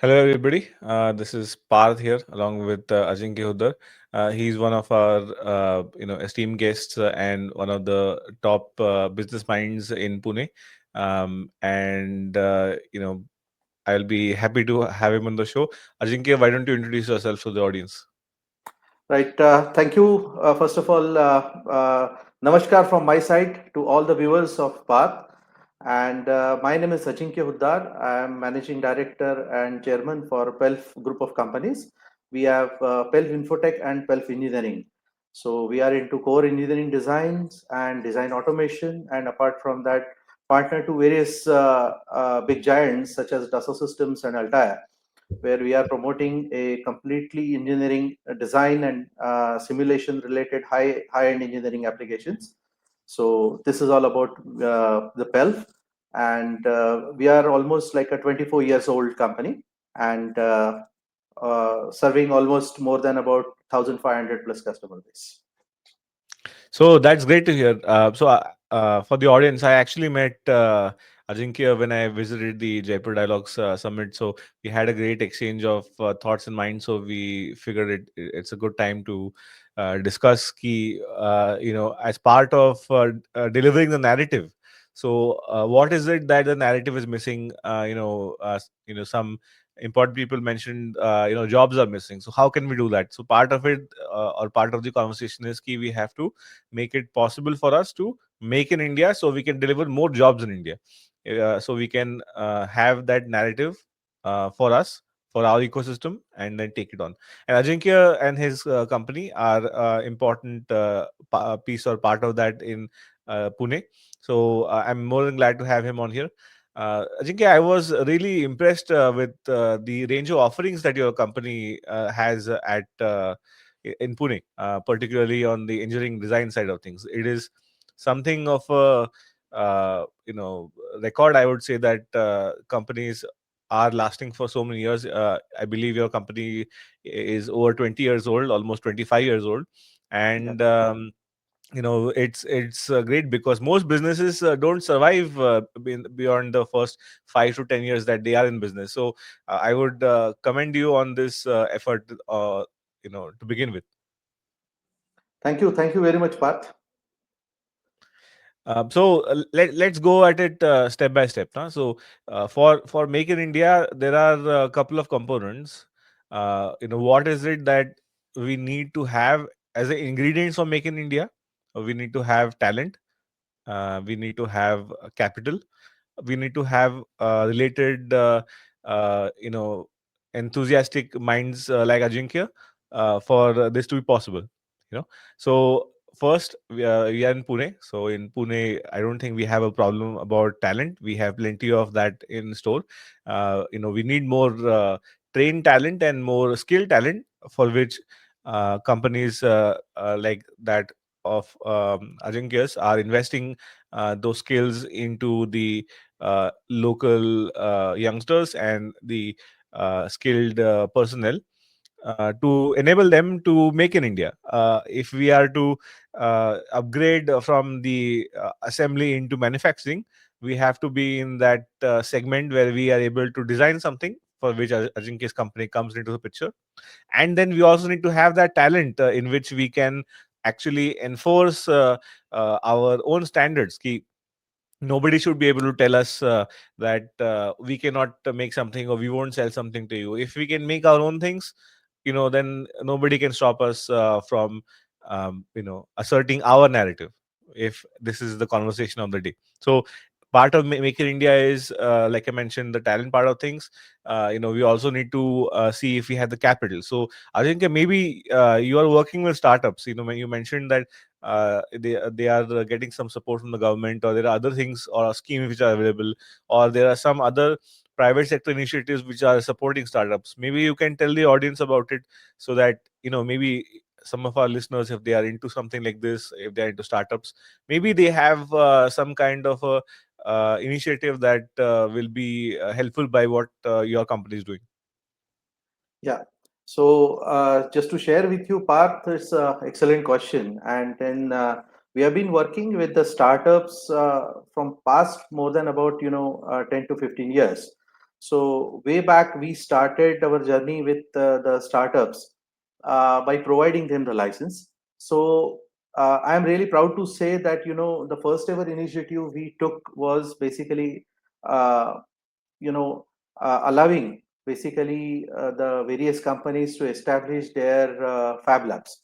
Hello, everybody. This is Parth here, along with Ajinkya Huddar. He's one of our, esteemed guests and one of the top business minds in Pune. And I'll be happy to have him on the show. Ajinkya, why don't you introduce yourself to the audience? Right. Thank you. First of all, namaskar from my side to all the viewers of Path. And my name is Ajinkya Huddar. I am Managing Director and Chairman for PELF Group of Companies. We have PELF Infotech and PELF Engineering. So we are into core engineering designs and design automation. And apart from that, partner to various big giants such as Dassault Systems and Altair, where we are promoting a completely engineering design and simulation related high end engineering applications. So this is all about the PELF, and we are almost like a 24 years old company, and serving almost more than about 1,500 plus customer base. So that's great to hear. For the audience, I actually met Ajinkya when I visited the Jaipur Dialogues Summit. So we had a great exchange of thoughts and minds. So we figured it's a good time to discuss key, as part of delivering the narrative. So what is it that the narrative is missing? Some important people mentioned, jobs are missing. So how can we do that? So part of it, or part of the conversation is key. We have to make it possible for us to make in India so we can deliver more jobs in India. So we can have that narrative for us, for our ecosystem, and then take it on. And Ajinkya and his company are important piece or part of that in Pune. So I'm more than glad to have him on here. Ajinkya, I was really impressed with the range of offerings that your company has in Pune, particularly on the engineering design side of things. It is something of a record. I would say that companies are lasting for so many years. I believe your company is over 20 years old, almost 25 years old, Yeah. and it's great because most businesses don't survive beyond the first 5 to 10 years that they are in business. So I would commend you on this effort, to begin with. Thank you. Thank you very much, Parth. Let's go at it step by step. Huh? So for Make in India, there are a couple of components. What is it that we need to have as the ingredients for Make in India? We need to have talent. We need to have capital. We need to have related, enthusiastic minds like Ajinkya for this to be possible. You know, so first we are in Pune. So in Pune, I don't think we have a problem about talent. We have plenty of that in store. We need more trained talent and more skilled talent for which companies like that of Ajinkya's are investing those skills into the local youngsters and the skilled personnel to enable them to make in India. If we are to upgrade from the assembly into manufacturing, we have to be in that segment where we are able to design something for which Ajinkya's company comes into the picture. And then we also need to have that talent in which we can actually enforce our own standards. Nobody should be able to tell us that we cannot make something or we won't sell something to you. If we can make our own things, then nobody can stop us from asserting our narrative, if this is the conversation of the day. So part of Make in India is, like I mentioned, the talent part of things. We also need to see if we have the capital. So I think maybe you are working with startups. When you mentioned that they are getting some support from the government, or there are other things or schemes which are available, or there are some other private sector initiatives which are supporting startups. Maybe you can tell the audience about it, so that maybe some of our listeners, if they are into something like this, if they are into startups, maybe they have some kind of a initiative that will be helpful by what your company is doing. Yeah. So just to share with you, Parth, it's an excellent question. And then we have been working with the startups from past more than about 10 to 15 years. So way back, we started our journey with the startups by providing them the license. So I am really proud to say that the first ever initiative we took was basically uh, you know allowing basically the various companies to establish their fab labs.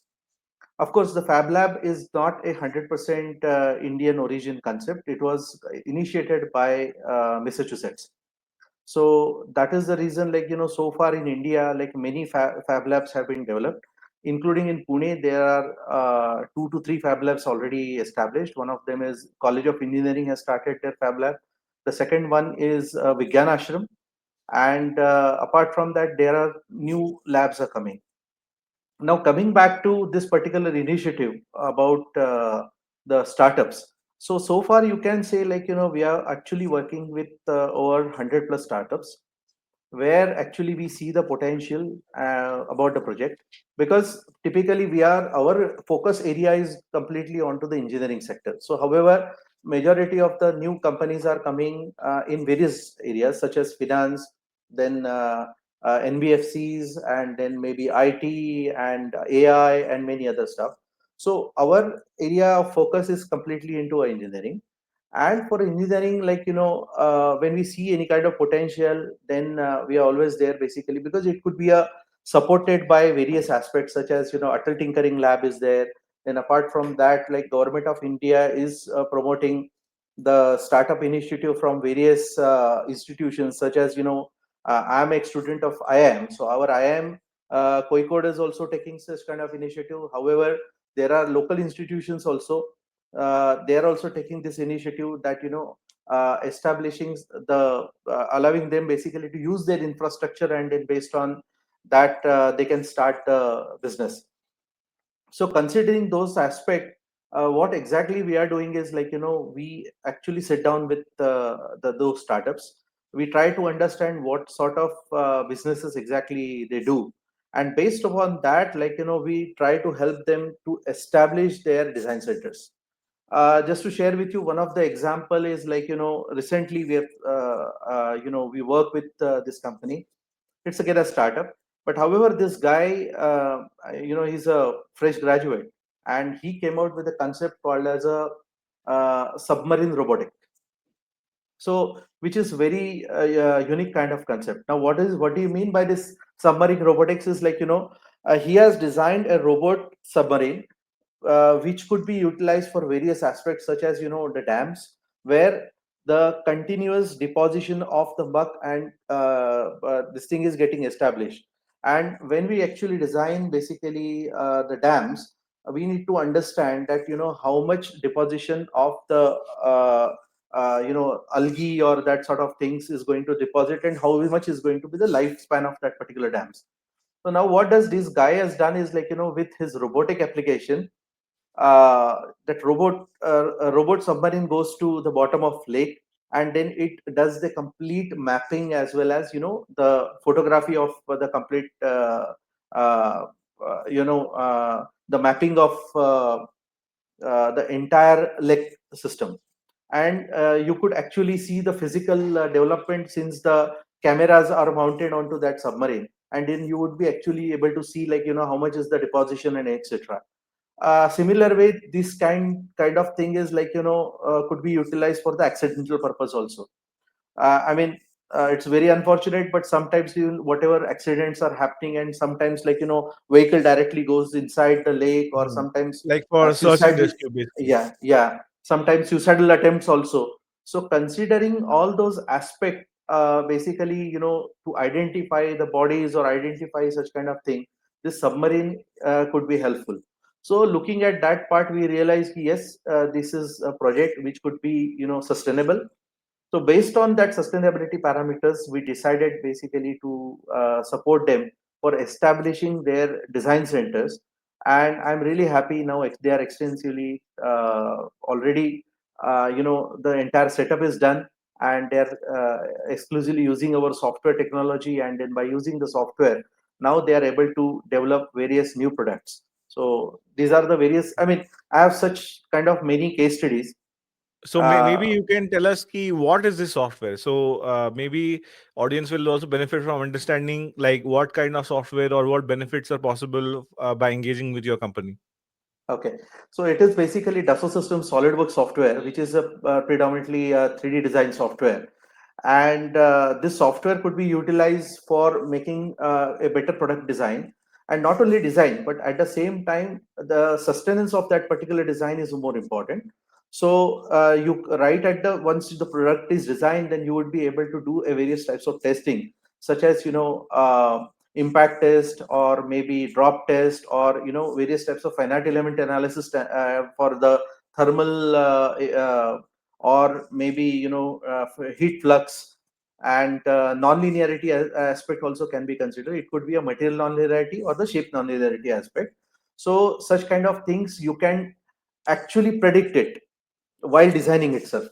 Of course, the Fab Lab is not 100% Indian origin concept. It was initiated by Massachusetts. So that is the reason, like, so far in India, like many Fab Labs have been developed, including in Pune. There are two to three Fab Labs already established. One of them is College of Engineering has started their Fab Lab. The second one is Vigyan Ashram. And apart from that, there are new labs are coming. Now, coming back to this particular initiative about the startups. So far you can say, like, we are actually working with over 100 plus startups, where actually we see the potential about the project, because typically our focus area is completely onto the engineering sector. So however, majority of the new companies are coming in various areas such as finance, then NBFCs, and then maybe IT and AI and many other stuff. So our area of focus is completely into engineering. And for engineering, like, when we see any kind of potential, then we are always there, basically because it could be supported by various aspects, such as Atal Tinkering Lab is there. Then apart from that, like, government of India is promoting the startup initiative from various institutions, such as I am a student of IIM, so our IIM Koikod is also taking such kind of initiative. However, there are local institutions also, they are also taking this initiative, that establishing the allowing them basically to use their infrastructure, and then based on that they can start the business. So considering those aspects, what exactly we are doing is, like, we actually sit down with those startups. We try to understand what sort of businesses exactly they do, and based upon that, like, we try to help them to establish their design centers. Just to share with you, one of the example is, like, recently we have we work with this company. It's again a startup, but however, this guy, he's a fresh graduate, and he came out with a concept called as a submarine robotic. So which is very unique kind of concept. Now, what do you mean by this submarine robotics? Is, like, he has designed a robot submarine which could be utilized for various aspects, such as the dams, where the continuous deposition of the muck and this thing is getting established. And when we actually design basically the dams, we need to understand that how much deposition of the algae or that sort of things is going to deposit, and how much is going to be the lifespan of that particular dams. So now what does this guy has done is, like, with his robotic application, that robot submarine goes to the bottom of lake, and then it does the complete mapping, as well as the photography of the complete uh, the mapping of the entire lake system. And you could actually see the physical development, since the cameras are mounted onto that submarine, and then you would be actually able to see, like, how much is the deposition and etc. Similar way, this kind of thing is, like, could be utilized for the accidental purpose also. I mean, it's very unfortunate, but sometimes whatever accidents are happening, and sometimes, like, vehicle directly goes inside the lake, or Mhm. sometimes Like for search and suicidal. rescue, basically. Yeah, sometimes suicidal attempts also. So considering all those aspects, basically, to identify the bodies or identify such kind of thing, this submarine could be helpful. So looking at that part, we realized, yes, this is a project which could be sustainable. So based on that sustainability parameters, we decided basically to support them for establishing their design centers. And I'm really happy now, they are extensively already, the entire setup is done, and they're exclusively using our software technology. And then by using the software, now they are able to develop various new products. So these are the various, I mean, I have such kind of many case studies. So maybe Uh, you can tell us ki what is this software. So maybe audience will also benefit from understanding like what kind of software or what benefits are possible by engaging with your company. Okay, so it is basically Dassault System SolidWorks software, which is a predominantly a 3D design software, and this software could be utilized for making a better product design, and not only design, but at the same time, the sustenance of that particular design is more important. So you right at the once the product is designed, then you would be able to do a various types of testing, such as impact test or maybe drop test or various types of finite element analysis for the thermal or maybe heat flux and non-linearity aspect also can be considered. It could be a material non-linearity or the shape non-linearity aspect. So such kind of things you can actually predict it while designing itself.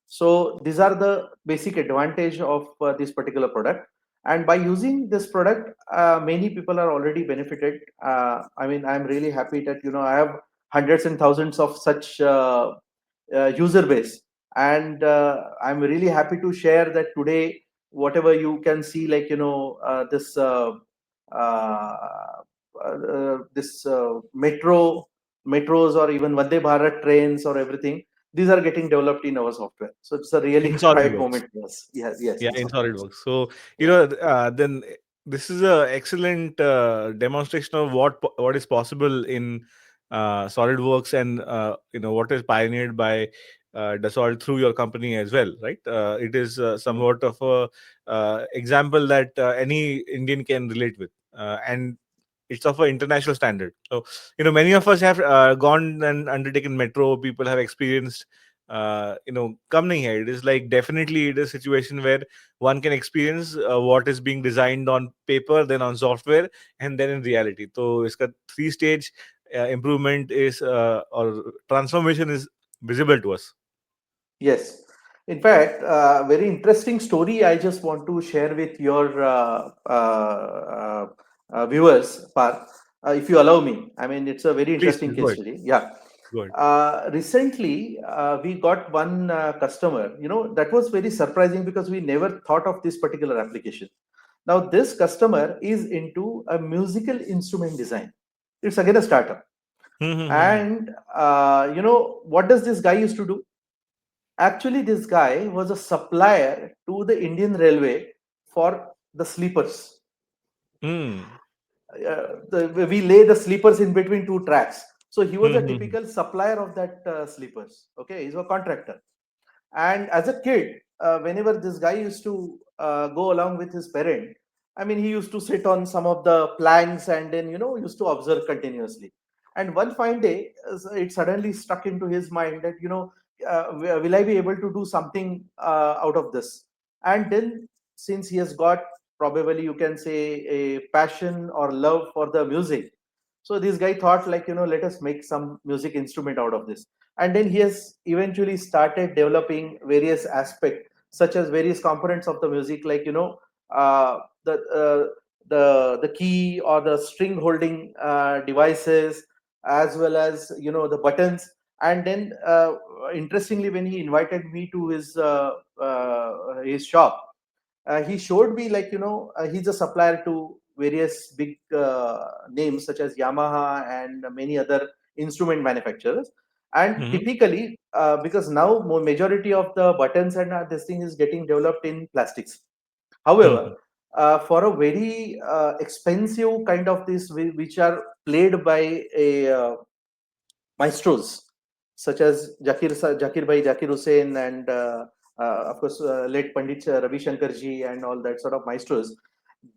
So these are the basic advantage of this particular product. And by using this product, many people are already benefited. I mean, I'm really happy that I have hundreds and thousands of such user base, and I'm really happy to share that today, whatever you can see, like this metros or even Vande Bharat trains or everything, these are getting developed in our software. So it's a really In pride SolidWorks. moment for us. Yes, yes, Yeah, in in SolidWorks. SolidWorks. So, Yeah. then this is a excellent demonstration of what is possible in SolidWorks, and what is pioneered by Dassault through your company as well, right? It is Mm. somewhat of a example that any Indian can relate with, and it's of an international standard. So, many of us have gone and undertaken metro. People have experienced coming here. It is like definitely it is a situation where one can experience what is being designed on paper, then on software, and then in reality. So iska three stage improvement is or transformation is visible to us. Yes. In fact, very interesting story I just want to share with your viewers, Parth, if you allow me. I mean, it's a very Please, interesting please go case ahead. study. Yeah. Go ahead. Recently, we got one customer, that was very surprising because we never thought of this particular application. Now, this customer is into a musical instrument design. It's again a startup. Hmm, hmm, hmm, hmm. And, what does this guy used to do? Actually, this guy was a supplier to the Indian Railway for the sleepers. Hmm. We lay the sleepers in between two tracks. So he was Hmm, a hmm, hmm. typical supplier of that sleepers. Okay, he's a contractor. And as a kid, whenever this guy used to go along with his parent, I mean, he used to sit on some of the planks and then, used to observe continuously. And one fine day, it suddenly stuck into his mind that, will I be able to do something out of this? And then, since he has got probably you can say a passion or love for the music, so this guy thought like, let us make some music instrument out of this. And then he has eventually started developing various aspects, such as various components of the music, like uh, the uh, the key or the string holding devices, as well as the buttons. And then interestingly, when he invited me to his shop, he showed me like he's a supplier to various big names such as Yamaha and many other instrument manufacturers. And Hmm, typically, because now majority of the buttons and this thing is getting developed in plastics. hmm, However, hmm. for a very expensive kind of this which are played by a maestros such as Jakir Bhai, Jakir Hussain, and of course late Pandit Ravi Shankar ji and all that sort of maestros,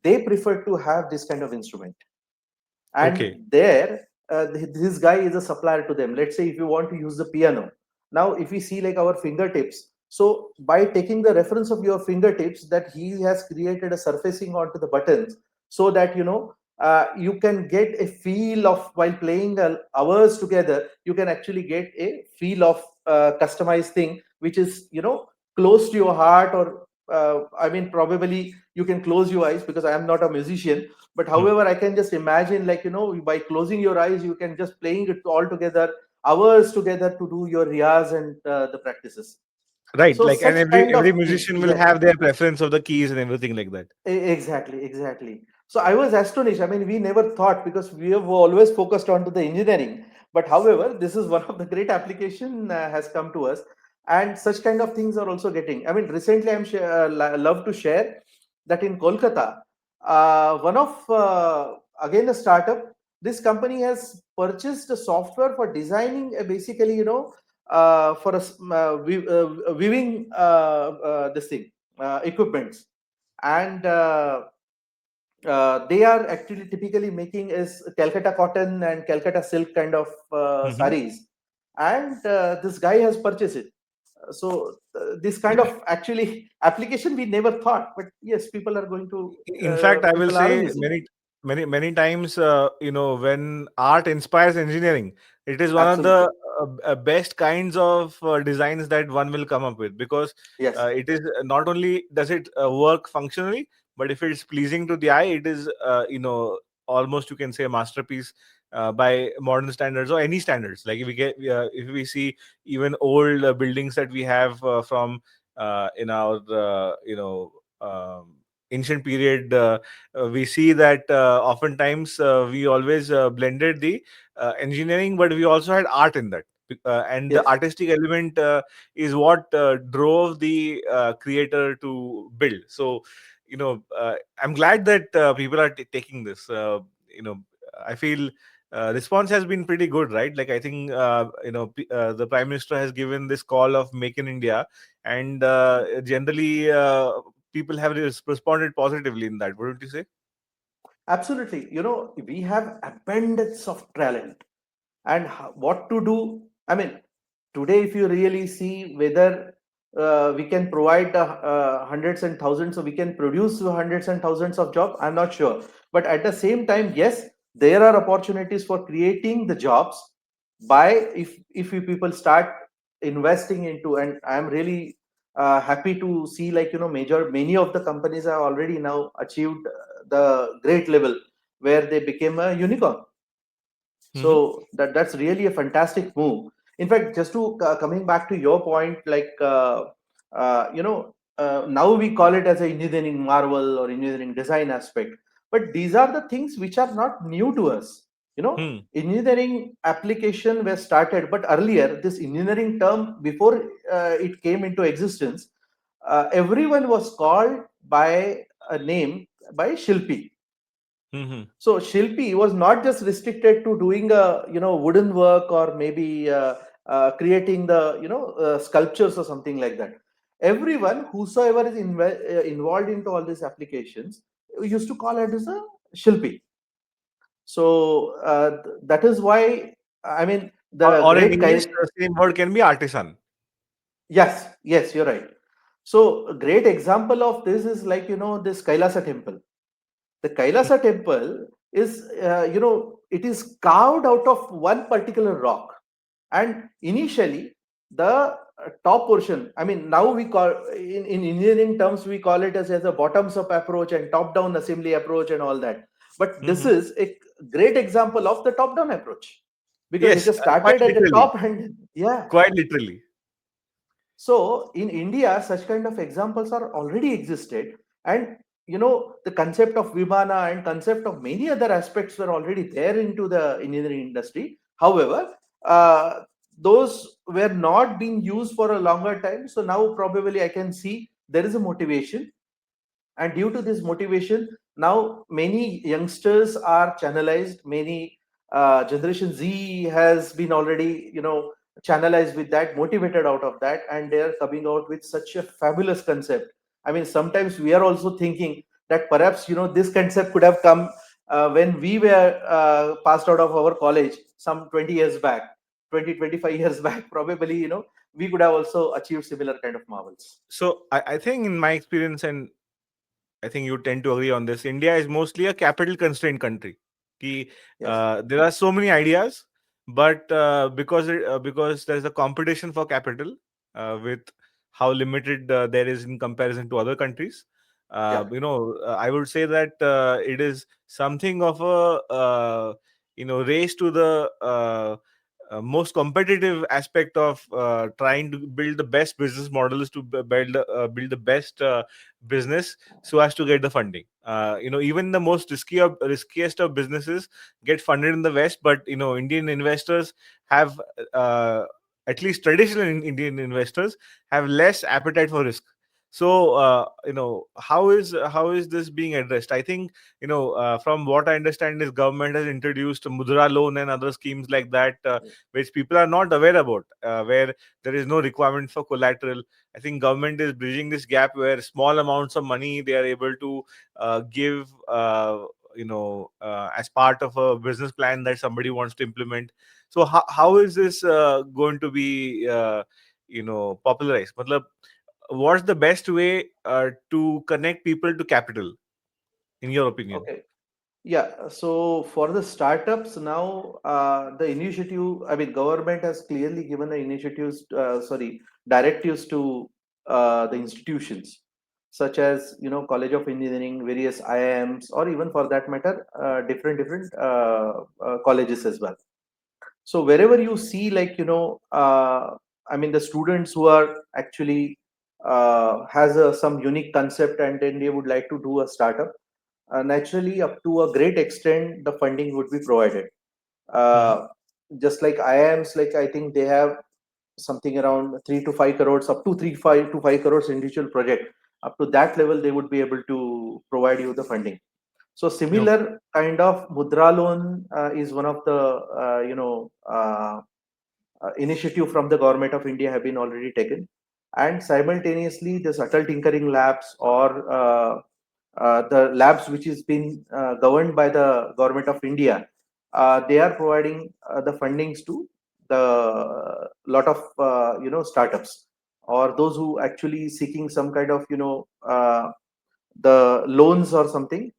they prefer to have this kind of instrument. And Okay. there, this guy is a supplier to them. Let's say if you want to use the piano, now if we see like our fingertips, so by taking the reference of your fingertips, that he has created a surfacing onto the buttons, so that you can get a feel of while playing hours together, you can actually get a feel of customized thing which is close to your heart. Or I mean, probably you can close your eyes because I am not a musician, but Hmm. however I can just imagine like by closing your eyes you can just playing it all together, hours together to do your riyaz and the practices. Right, So like, and such every kind every of thing, musician will yes. have their preference of the keys and everything like that. Exactly, exactly. So I was astonished. I mean, we never thought, because we have always focused on to the engineering. But however, this is one of the great application has come to us, and such kind of things are also getting. I mean, recently love to share that in Kolkata, one of again a startup. This company has purchased a software for designing basically, for weaving this thing equipments, and they are actually typically making is Calcutta cotton and Calcutta silk kind of Hmm. saris, and this guy has purchased it. So this kind of actually application we never thought, but yes, people are going to In fact, I will people are say using. many times, when art inspires engineering, it is one of Absolutely, the best kinds of designs that one will come up with, because yes, it is not only does it work functionally, but if it's pleasing to the eye, it is almost, you can say, a masterpiece by modern standards or any standards. Like, if we see even old buildings that we have from in our ancient period, we see that oftentimes we always blended the engineering, but we also had art in that. And the yes. artistic element is what drove the creator to build. So, I'm glad that people are taking this. You know, I feel response has been pretty good, right? Like, I think the Prime Minister has given this call of Make in India, and generally people have responded positively in that, wouldn't you say? Absolutely. We have abundance of talent, and what to do. I mean, today, if you really see whether we can provide hundreds and thousands, so we can produce hundreds and thousands of jobs, I'm not sure. But at the same time, yes, there are opportunities for creating the jobs by, if you people start investing into, and I'm really happy to see, like, major many of the companies have already now achieved the great level where they became a unicorn. Hmm. So that's really a fantastic move. In fact, just to coming back to your point, like, now we call it as a engineering marvel or engineering design aspect, but these are the things which are not new to us. Hmm. Engineering application were started, but earlier this engineering term, before it came into existence, everyone was called by a name, by Shilpi. Hmm. So Shilpi was not just restricted to doing a, wooden work, or maybe creating the, sculptures or something like that. Everyone whosoever is involved into all these applications, we used to call it as a Shilpi. So that is why, I mean, the Or in great English, guy. the same word can be artisan. Yes, yes, you're right. So a great example of this is, like, this Kailasa temple. The Kailasa temple is, it is carved out of one particular rock. And initially, the top portion, I mean, now we call, in engineering terms, we call it as a bottoms up approach and top down assembly approach and all that. But this Hmm. is a great example of the top down approach, because it Yes, has quite started at the literally. top, and yeah. Quite literally. So in India, such kind of examples are already existed, and the concept of Vimana and concept of many other aspects were already there into the engineering industry. However, uh, those were not being used for a longer time. So now probably I can see there is a motivation, and due to this motivation, now many youngsters are channelized. Many generation Z has been already, channelized with that, motivated out of that, and they are coming out with such a fabulous concept. I mean, sometimes we are also thinking that perhaps, this concept could have come when we were passed out of our college some 20 years back, 20-25 years back. Probably, we could have also achieved similar kind of marvels. So I think, in my experience, and I think you tend to agree on this, India is mostly a capital constrained country. Ki, Yes. there are so many ideas, but because there's a competition for capital, with how limited there is in comparison to other countries. Yeah. I would say that it is something of a race to the most competitive aspect of trying to build the best business model is to build the best business so as to get the funding. Even the most riskiest of businesses get funded in the West, but Indian investors have, uh, at least traditional Indian investors, have less appetite for risk. So how is this being addressed? I think, from what I understand, is government has introduced mudra loan and other schemes like that, which people are not aware about, where there is no requirement for collateral. I think government is bridging this gap where small amounts of money they are able to give, as part of a business plan that somebody wants to implement. So how is this going to be popularized? Matlab, what's the best way to connect people to capital, in your opinion? Okay. Yeah, so for the startups now, the initiative, I mean, government has clearly given the initiatives, directives to the institutions, such as, College of Engineering, various IIMs, or even for that matter, different colleges as well. So wherever you see, like, I mean, the students who are actually has some unique concept and then they would like to do a startup, naturally, up to a great extent, the funding would be provided. Hmm. Uh, just like IIMs, like I think they have something around 3 to 5 crores, up to 3 5 to 5 crores individual project. Up to that level, they would be able to provide you the funding. So Okay. similar kind of mudra loan is one of the initiative from the government of India have been already taken, and simultaneously the subtle tinkering labs or the labs which is been governed by the government of India, they are providing the fundings to the lot of startups or those who actually seeking some kind of the loans or something.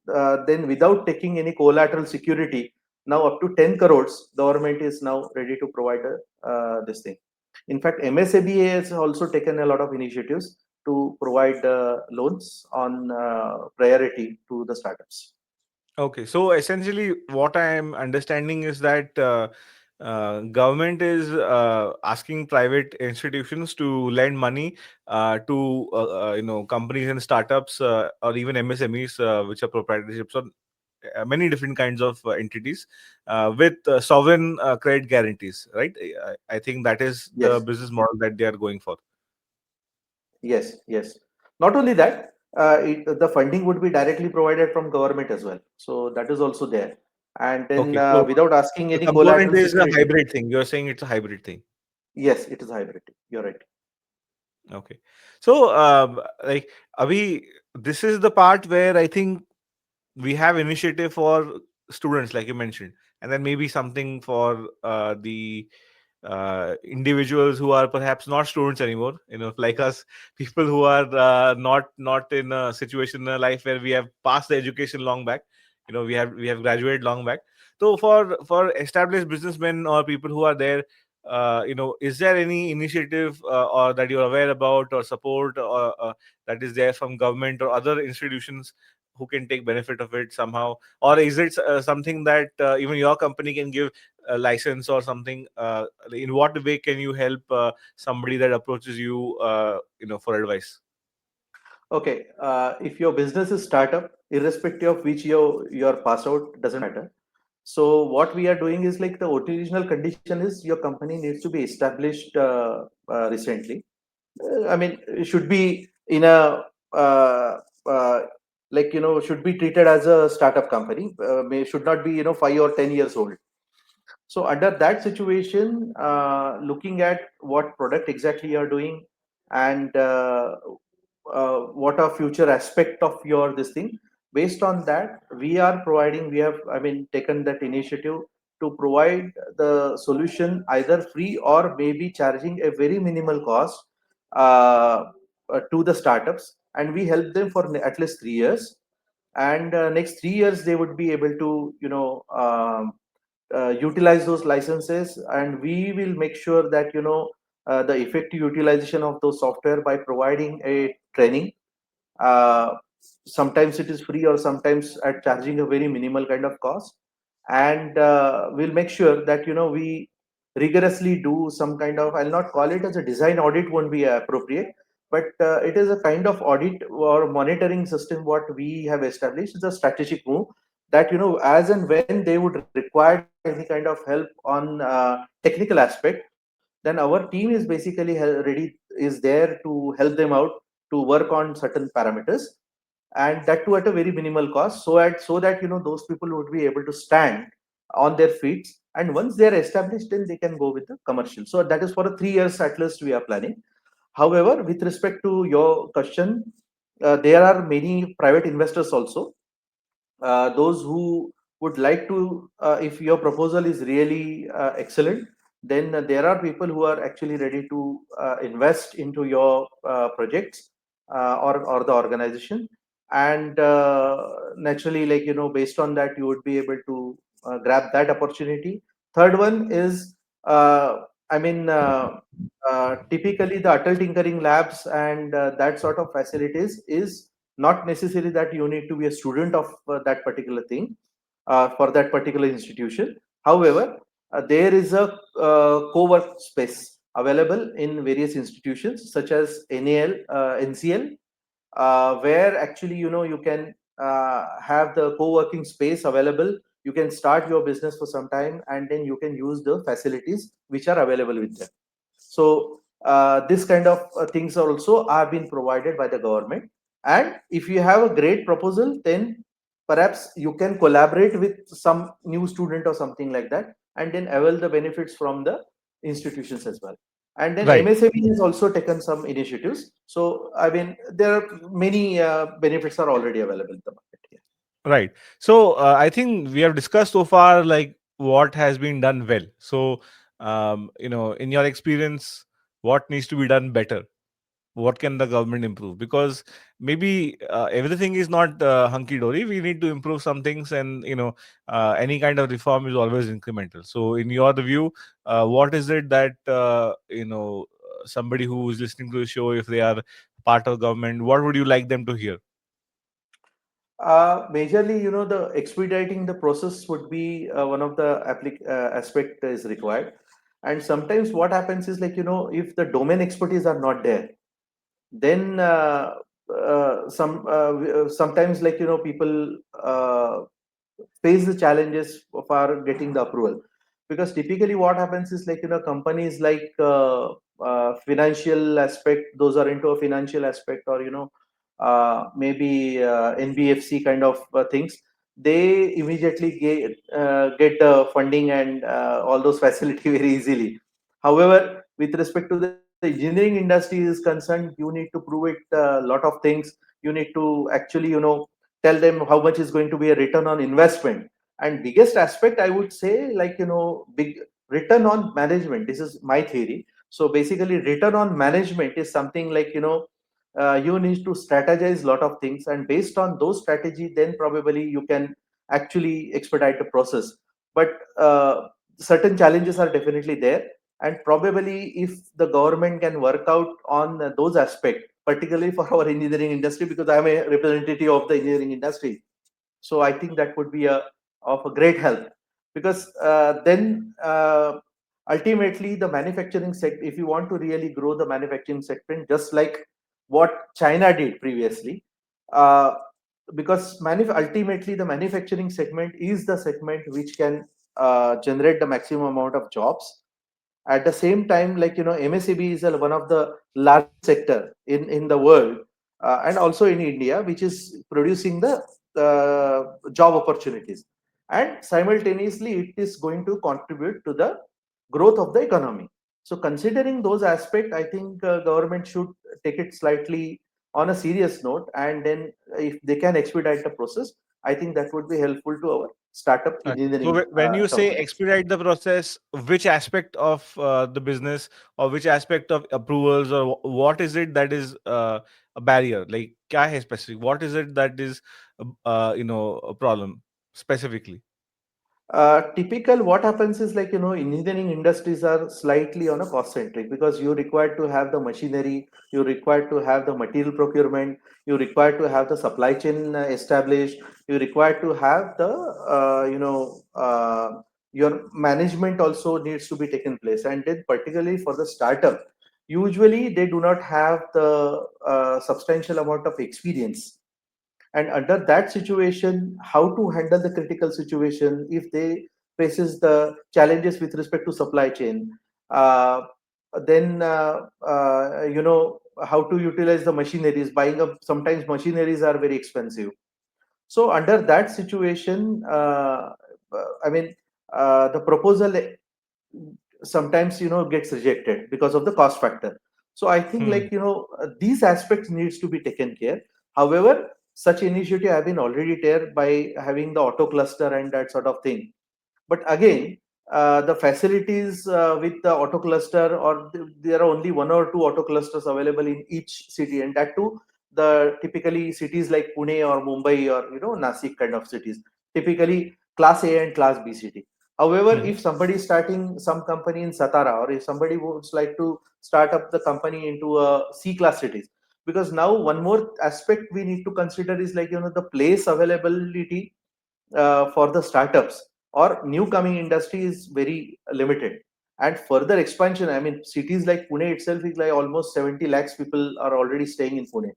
Then without taking any collateral security, now up to 10 crores, government is now ready to provide this thing. In fact, MSABA has also taken a lot of initiatives to provide loans on priority to the startups. Okay, so essentially, what I am understanding is that government is asking private institutions to lend money to companies and startups, or even MSMEs, which are proprietorships, or many different kinds of entities, with sovereign credit guarantees, right? I think that is the Yes, business model that they are going for. yes, yes. Not only that, the funding would be directly provided from government as well. So that is also there. And then Okay, so without asking the any component collateral is a security. hybrid thing. You're saying it's a hybrid thing. Yes, it is hybrid. You're right. Okay. So, like, Abhi, this is the part where I think we have initiative for students, like you mentioned, and then maybe something for the individuals who are perhaps not students anymore, like us, people who are not in a situation in a life where we have passed the education long back. We have graduated long back. So for established businessmen or people who are there, is there any initiative, or that you're aware about, or support, or that is there from government or other institutions who can take benefit of it somehow? Or is it something that even your company can give a license or something? In what way can you help somebody that approaches you, for advice? Okay, if your business is startup, irrespective of which your pass out, doesn't matter. So what we are doing is like the original condition is your company needs to be established recently. I mean, it should be in a uh, uh, like should be treated as a startup company. Should not be 5 or 10 years old. So under that situation, looking at what product exactly you're doing and what are future aspect of your this thing, based on that we have, I mean, taken that initiative to provide the solution either free or maybe charging a very minimal cost uh, to the startups, and we help them for at least 3 years. And next 3 years they would be able to utilize those licenses, and we will make sure that the effective utilization of those software by providing a training. uh, Sometimes it is free or sometimes at charging a very minimal kind of cost, and we'll make sure that we rigorously do some kind of, I'll not call it as a design audit, won't be appropriate, but it is a kind of audit or monitoring system what we have established. Is a strategic move that, as and when they would require any kind of help on technical aspect, then our team is basically ready, is there to help them out to work on certain parameters, and that too at a very minimal cost, so that those people would be able to stand on their feet, and once they are established, then they can go with the commercial. So that is for a 3 years at least we are planning. However, with respect to your question, there are many private investors also, those who would like to, if your proposal is really excellent, then there are people who are actually ready to invest into your projects, or the organization, and naturally, like, based on that, you would be able to grab that opportunity. Third one is, uh, I mean, typically the Atal Tinkering Labs and that sort of facilities is not necessary that you need to be a student of that particular thing, for that particular institution. However, there is a co-work space available in various institutions such as NAL, NCL, where actually, you can have the co-working space available. You can start your business for some time, and then you can use the facilities which are available with them. So this kind of things are also are being provided by the government. And if you have a great proposal, then perhaps you can collaborate with some new student or something like that, and then avail the benefits from the institutions as well. And then Right. MSME has also taken some initiatives. So I mean, there are many benefits are already available in the market here. Right. So I think we have discussed so far like what has been done well. So in your experience, what needs to be done better? What can the government improve? Because maybe everything is not hunky dory. We need to improve some things, and any kind of reform is always incremental. So, in your view, what is it that somebody who is listening to the show, if they are part of government, what would you like them to hear? Majorly, the expediting the process would be one of the aspect is required. And sometimes what happens is, like, if the domain expertise are not there, then sometimes, like, people face the challenges for getting the approval, because typically what happens is, like, companies like financial aspect, those are into a financial aspect, or maybe NBFC kind of things, they immediately get the funding and all those facility very easily. However, with respect to the engineering industry is concerned, you need to prove it a lot of things. You need to actually, tell them how much is going to be a return on investment. And biggest aspect, I would say, like, big return on management. This is my theory. So basically, return on management is something like, you need to strategize a lot of things, and based on those strategy, then probably you can actually expedite the process. But certain challenges are definitely there, and probably if the government can work out on those aspects, particularly for our engineering industry, because I'm a representative of the engineering industry, so I think that would be of a great help, because then ultimately the manufacturing sector, if you want to really grow the manufacturing sector, just like what China did previously, uh, because ultimately the manufacturing segment is the segment which can generate the maximum amount of jobs. At the same time, like, MSCB is one of the largest sector in the world, and also in India, which is producing the job opportunities, and simultaneously it is going to contribute to the growth of the economy. So considering those aspects, I think government should take it slightly on a serious note, and then if they can expedite the process, I think that would be helpful to our startup So engineering when you say companies. expedite the process, which aspect of the business or which aspect of approvals or what is it that is a barrier? Like, kya hai specific? What is it that is, a problem specifically? Typical what happens is, like, engineering industries are slightly on a cost centric, because you require to have the machinery, you require to have the material procurement, you require to have the supply chain established, you require to have the your management also needs to be taken place, and then particularly for the startup, usually they do not have the substantial amount of experience. And under that situation, how to handle the critical situation if they faces the challenges with respect to supply chain, uh, then how to utilize the machineries. Buying up, sometimes machineries are very expensive. So under that situation, I mean, the proposal sometimes gets rejected because of the cost factor. So I think, Hmm. these aspects needs to be taken care. However, such initiative have been already there by having the auto cluster and that sort of thing. But again, the facilities with the auto cluster, or there are only one or two auto clusters available in each city, and that too, the typically cities like Pune or Mumbai or Nasik kind of cities, typically class A and class B city. However, Hmm. if somebody is starting some company in Satara, or if somebody would like to start up the company into a C class cities, because now one more aspect we need to consider is, the place availability for the startups or new coming industry is very limited. And further expansion, I mean, cities like Pune itself is like almost 70 lakhs people are already staying in Pune.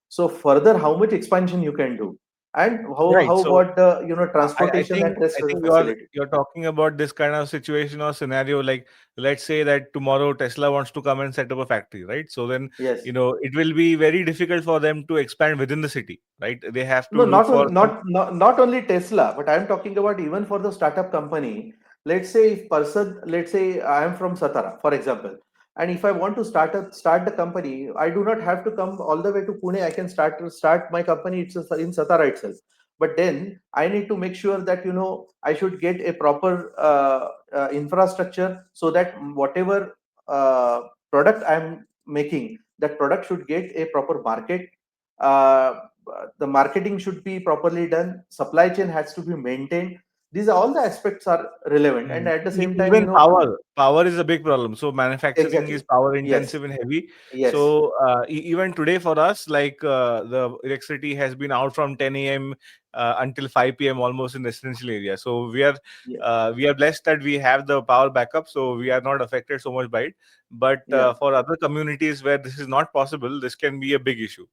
So further, how much expansion you can do, and Right. how So about the I transportation think and rest I of the think facility? you're talking about this kind of situation or scenario. Like, let's say that tomorrow Tesla wants to come and set up a factory, right? So then, Yes. it will be very difficult for them to expand within the city, right? They have to No, look for some. not only Tesla, but I'm talking about even for the startup company. Let's say if person, let's say I am from Satara, for example, and if I want to start the company, I do not have to come all the way to Pune. I can start my company in Satara itself. But then I need to make sure that I should get a proper infrastructure, so that whatever product I'm making, that product should get a proper market. The marketing should be properly done, supply chain has to be maintained. These are all the aspects are relevant, and Mm. at the same time, Even power is a big problem. So manufacturing is exactly. power Yes. intensive and heavy. Yes. So even today for us, like the electricity has been out from 10 a.m. Until 5 p.m. almost in residential area. So Yeah. we are blessed that we have the power backup, so we are not affected so much by it. But Yeah. for other communities where this is not possible, this can be a big issue.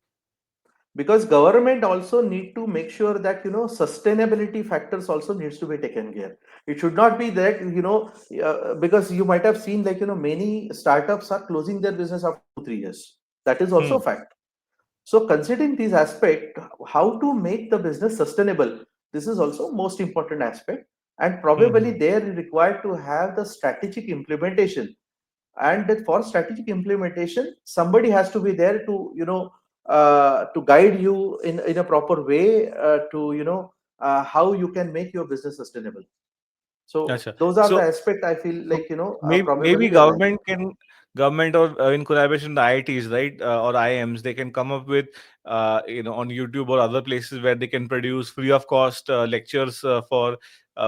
Because government also need to make sure that sustainability factors also needs to be taken care. It should not be that because you might have seen, many startups are closing their business after 2 3 years. That is also a Hmm. fact. So considering these aspect, how to make the business sustainable, this is also most important aspect. And Hmm. probably Hmm. they are required to have the strategic implementation. And that for strategic implementation, somebody has to be there to to guide you in a proper way, to how you can make your business sustainable. So Acha. those are the So aspect I feel So like maybe probably we are lacking. government or in collaboration the IITs, right, or IIMs, they can come up with on YouTube or other places where they can produce free of cost lectures for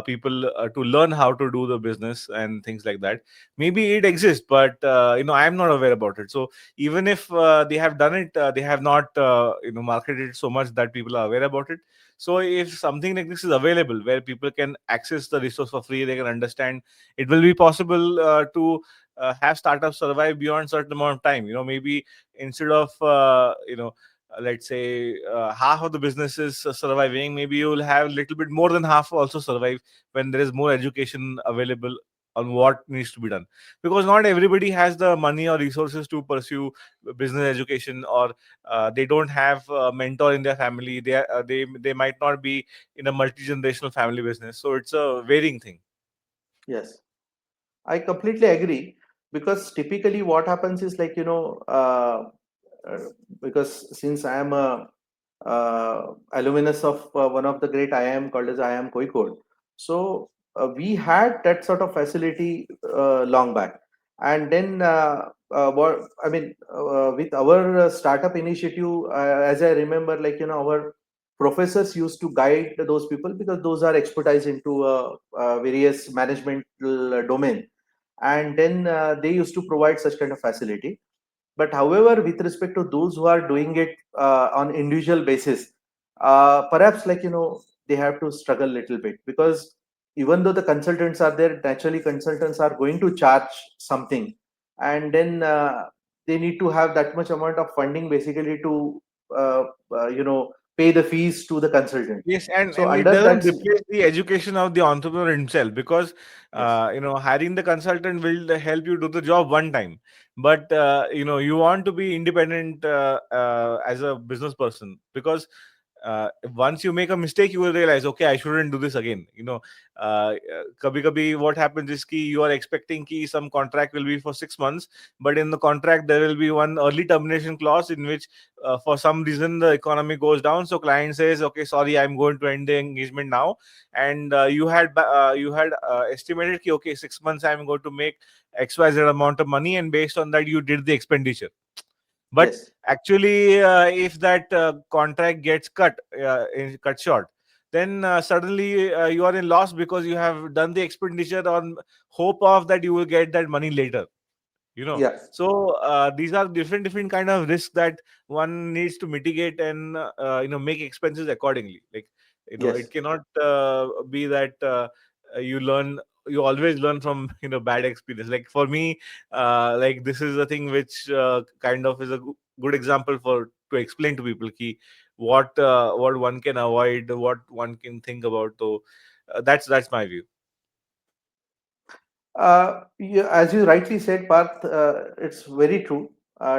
people to learn how to do the business and things like that. Maybe it exists, but I'm not aware about it. So even if they have done it, they have not marketed it so much that people are aware about it. So if something like this is available where people can access the resource for free, they can understand, it will be possible to have startups survive beyond certain amount of time. Maybe instead of let's say half of the businesses surviving, maybe you will have a little bit more than half also survive when there is more education available on what needs to be done, because not everybody has the money or resources to pursue business education, or they don't have a mentor in their family. They might not be in a multi-generational family business, so it's a varying thing. Yes, I completely agree, because typically what happens is, uh, because since I am a alumnus of one of the great IIM called as IIM Koikod, so we had that sort of facility long back, and then what I mean, with our startup initiative, as I remember, our professors used to guide those people, because those are expertise into various managemental domain, and then they used to provide such kind of facility. But however, with respect to those who are doing it on individual basis, perhaps they have to struggle little bit, because even though the consultants are there, naturally consultants are going to charge something, and then they need to have that much amount of funding basically to uh, pay the fees to the consultant. Yes, So and it under doesn't that, replace the education of the entrepreneur himself, because yes, hiring the consultant will help you do the job one time, but you want to be independent as a business person, because once you make a mistake, you will realize, okay, I shouldn't do this again. Kabhi kabhi what happens is ki you are expecting ki some contract will be for 6 months, but in the contract there will be one early termination clause in which for some reason the economy goes down, so client says, okay, sorry, I'm going to end the engagement now, and you had estimated ki, okay, 6 months I'm going to make xyz amount of money, and based on that you did the expenditure. But yes, actually, if that contract gets cut short, then suddenly you are in loss, because you have done the expenditure on hope of that you will get that money later. yeah, So these are different kind of risks that one needs to mitigate, and make expenses accordingly. Like, yes. it cannot be that you always learn from bad experience. Like for me, like this is a thing which kind of is a good example for to explain to people ki what one can avoid, what one can think about. So that's my view. Yeah, as you rightly said, Parth, it's very true.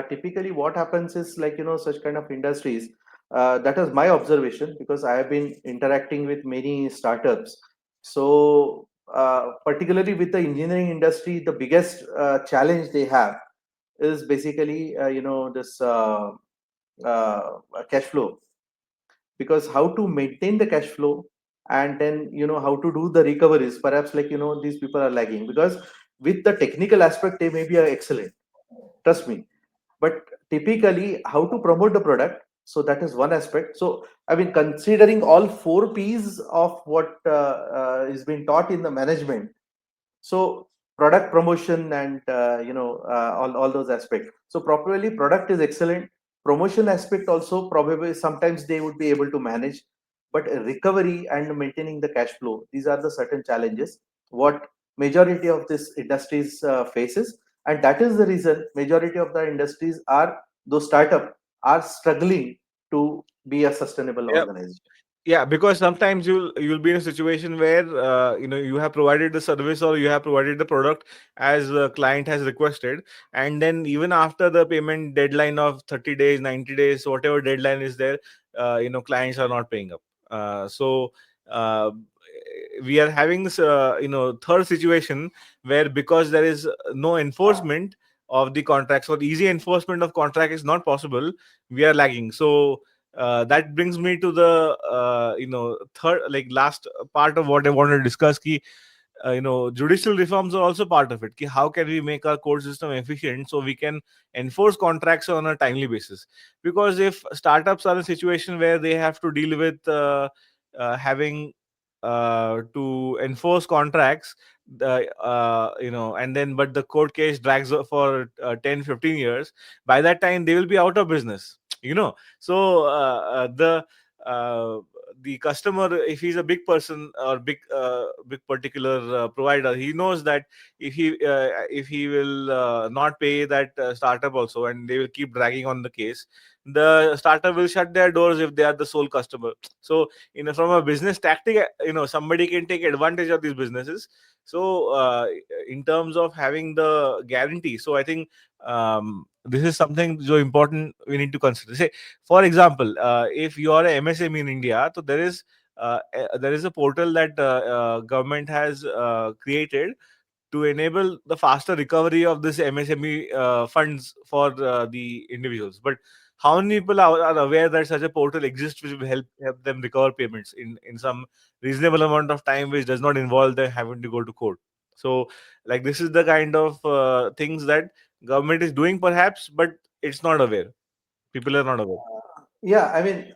Typically, what happens is, like, such kind of industries. That is my observation because I have been interacting with many startups. So, particularly with the engineering industry, the biggest challenge they have is basically, this uh, cash flow, because how to maintain the cash flow, and then how to do the recoveries, perhaps, like, these people are lagging, because with the technical aspect they may be excellent, trust me, but typically how to promote the product, so that is one aspect. So I mean, considering all four p's of what is being taught in the management, so product promotion and all those aspects, so properly product is excellent, promotion aspect also probably sometimes they would be able to manage, but recovery and maintaining the cash flow, these are the certain challenges what majority of this industries faces, and that is the reason majority of the industries are, those startup are struggling to be a sustainable Yeah. organization. Yeah, because sometimes you'll be in a situation where you have provided the service or you have provided the product as the client has requested, and then even after the payment deadline of 30 days, 90 days, whatever deadline is there, clients are not paying up. So uh, we are having this third situation where, because there is no enforcement of the contracts, or easy enforcement of contract is not possible, we are lagging. So that brings me to the third, like, last part of what I wanted to discuss. Ki, judicial reforms are also part of it. Ki how can we make our court system efficient so we can enforce contracts on a timely basis? Because if startups are in a situation where they have to deal with having to enforce contracts, and then but the court case drags for 10-15 years, by that time they will be out of business. So uh, the customer, if he's a big person or big particular provider, he knows that if he will not pay that startup also, and they will keep dragging on the case, the startup will shut their doors if they are the sole customer. So from a business tactic, somebody can take advantage of these businesses. So in terms of having the guarantee, so I think this is something so important we need to consider. Say, for example, if you are a MSME in India, so there is a portal that government has created to enable the faster recovery of this MSME funds for the individuals. But how many people are aware that such a portal exists, which will help them recover payments in some reasonable amount of time, which does not involve them having to go to court? So, like, this is the kind of things that government is doing, perhaps, but it's not aware. People are not aware. Yeah, I mean,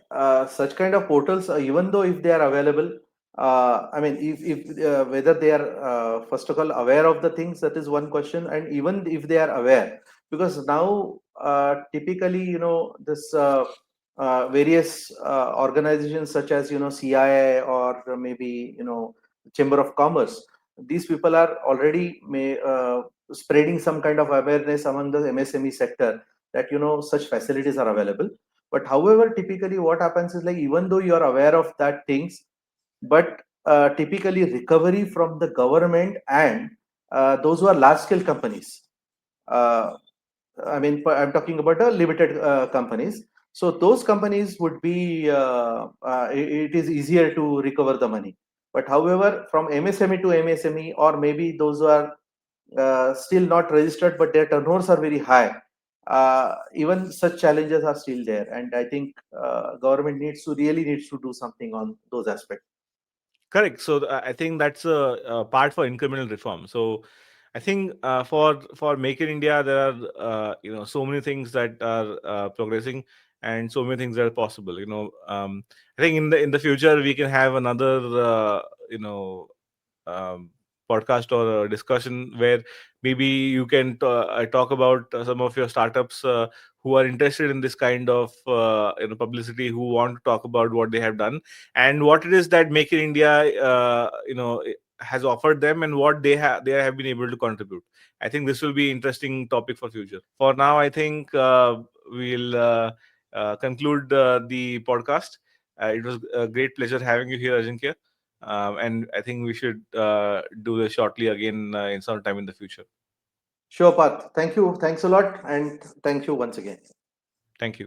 such kind of portals, even though if they are available, I mean, if whether they are first of all aware of the things, that is one question, and even if they are aware, because now typically, this various organizations such as CII or maybe chamber of commerce. These people are already spreading some kind of awareness among the MSME sector that such facilities are available. But however, typically what happens is, like, even though you are aware of that things, but typically recovery from the government and those who are large scale companies, uh, I'm talking about the limited companies. So those companies would be, it is easier to recover the money. But however, from MSME to MSME, or maybe those who are still not registered, but their turnovers are very high, even such challenges are still there. And I think government needs to do something on those aspects. Correct. So I think that's a part for incremental reform. So I think for Make in India, there are so many things that are progressing, and so many things that are possible. I think in the future we can have another you know um, podcast or a discussion where maybe you can talk about some of your startups who are interested in this kind of publicity, who want to talk about what they have done and what it is that Make in India has offered them, and what they have been able to contribute. I think this will be interesting topic for future. For now, I think we'll conclude the podcast. It was a great pleasure having you here, Ajinkya. And I think we should do this shortly again in some time in the future. Sure, Path. Thank you. Thanks a lot. And thank you once again. Thank you.